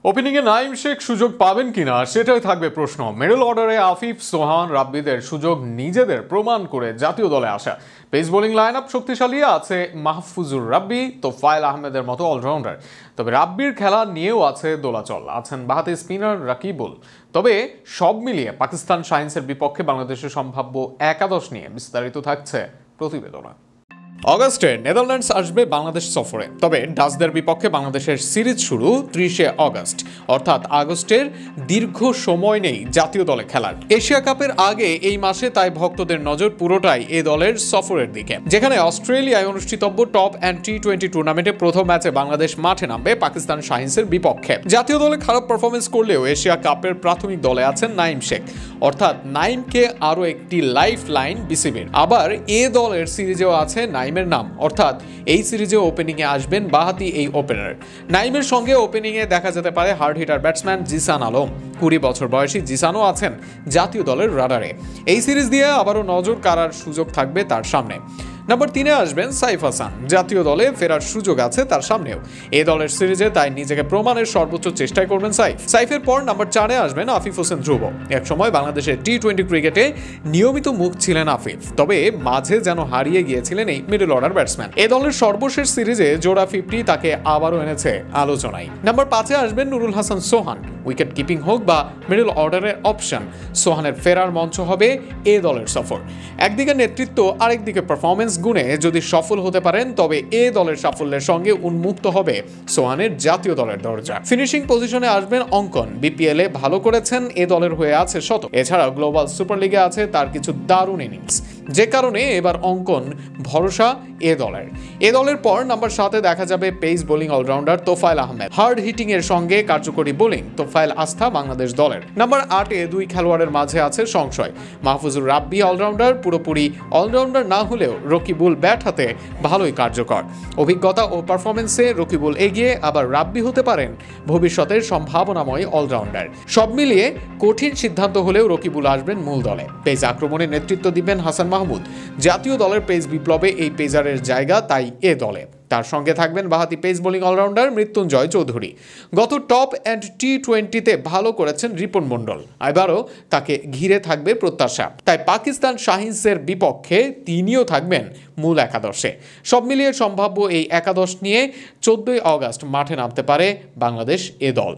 ওপেনিংয়ে নাইম শেখ সুযোগ পাবেন কিনা সেটাই থাকবে প্রশ্ন। মিডল অর্ডারে আফিফ, সোহান, রাব্বিদের সুযোগ নিজেদের প্রমাণ করে জাতীয় দলে আসা। পেস বোলিং লাইন আপ শক্তিশালী আছে মাহফুজুর রাব্বি, তোফায়েল আহমেদের মতো অলরাউন্ডার। তবে রাব্বির খেলা নিয়েও আছে দোলাচল, আছেন বাহাতি স্পিনার রাকিবুল। তবে সব মিলিয়ে পাকিস্তান শাহিনসের বিপক্ষে বাংলাদেশের সম্ভাব্য একাদশ নিয়ে বিস্তারিত থাকছে প্রতিবেদনে। অগাস্টে নেদারল্যান্ডস আসবে বাংলাদেশ সফরে, তবে ডাচদের বিপক্ষে বাংলাদেশের সিরিজ শুরু 30 অগস্ট, অর্থাৎ আগস্টের দীর্ঘ সময় নেই জাতীয় দলে খেলার। এশিয়া কাপের আগে এই মাসে তাই ভক্তদের নজর পুরোটাই এ দলের সফরের দিকে, যেখানে অস্ট্রেলিয়ায় অনুষ্ঠিতব্য টপ অ্যান্ড টি-20 টুর্নামেন্টে প্রথম ম্যাচে বাংলাদেশ মাঠে নামবে পাকিস্তান শাহিনসের বিপক্ষে। জাতীয় দলে খারাপ পারফরমেন্স করলেও এশিয়া কাপের প্রাথমিক দলে আছেন নাইম শেখ, অর্থাৎ নাইমকে আরও একটি লাইফ লাইন বিসিবির। আবার এ দলের সিরিজেও আছে নাইমের নাম, অর্থাৎ এই সিরিজে ওপেনিংয়ে আসবেন বাহাতি এই ওপেনার। নাইমের সঙ্গে ওপেনিংয়ে দেখা যেতে পারে hard hitter batsman Zishan Alam. 20 বছর বয়সী জিসানও আছেন জাতীয় দলের রাডারে। এই সিরিজ দিয়ে আবারও নজর কাড়ার সুযোগ থাকবে তার সামনে। নাম্বার 3-এ আসবেন সাইফ হাসান। জাতীয় দলে ফেরার সুযোগ আছে তার সামনেও। এই দলের সিরিজে তাই নিজেকে প্রমাণের সর্বোচ্চ চেষ্টাই করবেন সাইফের পর নাম্বার 4-এ আসবেন আফিফ হোসেন ধ্রুব। একসময় বাংলাদেশের টি-20 ক্রিকেটে নিয়মিত মুখ ছিলেন আফিফ, তবে মাঝে যেন হারিয়ে গিয়েছিলেন এই মিডল অর্ডার ব্যাটসম্যান। এই দলের সর্বশেষ সিরিজে জোড়া 50 তাকে আবারও এনেছে আলোচনায়। নাম্বার 5-এ আসবেন নুরুল হাসান সোহান। উইকেট কিপিং হোক বা মিডল অর্ডারের অপশন, সোহানের ফেরার মঞ্চ হবে এ দলের সফর। একদিকে নেতৃত্ব, আরেকদিকে পারফরমেন্স গুণে যদি সফল হতে পারেন তবে এ দলের সাফল্যের সঙ্গে উন্মুক্ত হবে সোহানের জাতীয় দলের দরজা। ফিনিশিং পজিশনে আসবেন অঙ্কন। বিপিএল এ ভালো করেছেন, এ দলের হয়ে আছে শতক। এছাড়াও গ্লোবাল সুপার লিগে আছে তার কিছু দারুণ ইনিংস, যে কারণে এবার অঙ্কন ভরসা এ দলের পর নাম্বার 7-এ দেখা যাবে pace bowling allrounder Tofael Ahmed. Hard hitting এর সঙ্গে কার্যকরী বোলিং তোফায়েল আস্থা বাংলাদেশ দলের। নাম্বার 8-এ দুই খেলোয়াড়ের মাঝে আছে সংশয়। মাহফুজুর রাব্বি অলরাউন্ডার, পুরোপুরি অলরাউন্ডার না হলেও রকিবুল ব্যাট হাতে ভালোই কার্যকর। অভিজ্ঞতা ও পারফরমেন্সে রকিবুল এগিয়ে, আবার রাব্বি হতে পারেন ভবিষ্যতের সম্ভাবনাময় অলরাউন্ডার। সব মিলিয়ে কঠিন সিদ্ধান্ত হলেও রকিবুল আসবেন মূল দলে। পেস আক্রমণে নেতৃত্ব দিবেন হাসান মাহমুদ। জাতীয় দলের পেস বিপ্লবে এই পেসারের জায়গা তাই এ দলে। তার সঙ্গে থাকবেন বাহাতি pace bowling allrounder Mrityunjoy Chowdhury. গত টপ অ্যান্ড টি-20-তে ভালো করেছেন রিপন মণ্ডল, এবারও তাকে ঘিরে থাকবে প্রত্যাশা। তাই পাকিস্তান শাহিনসের বিপক্ষে তিনিও থাকবেন মূল একাদশে। সব মিলিয়ে সম্ভাব্য এই একাদশ নিয়ে 14 অগস্ট মাঠে নামতে পারে বাংলাদেশ এ দল।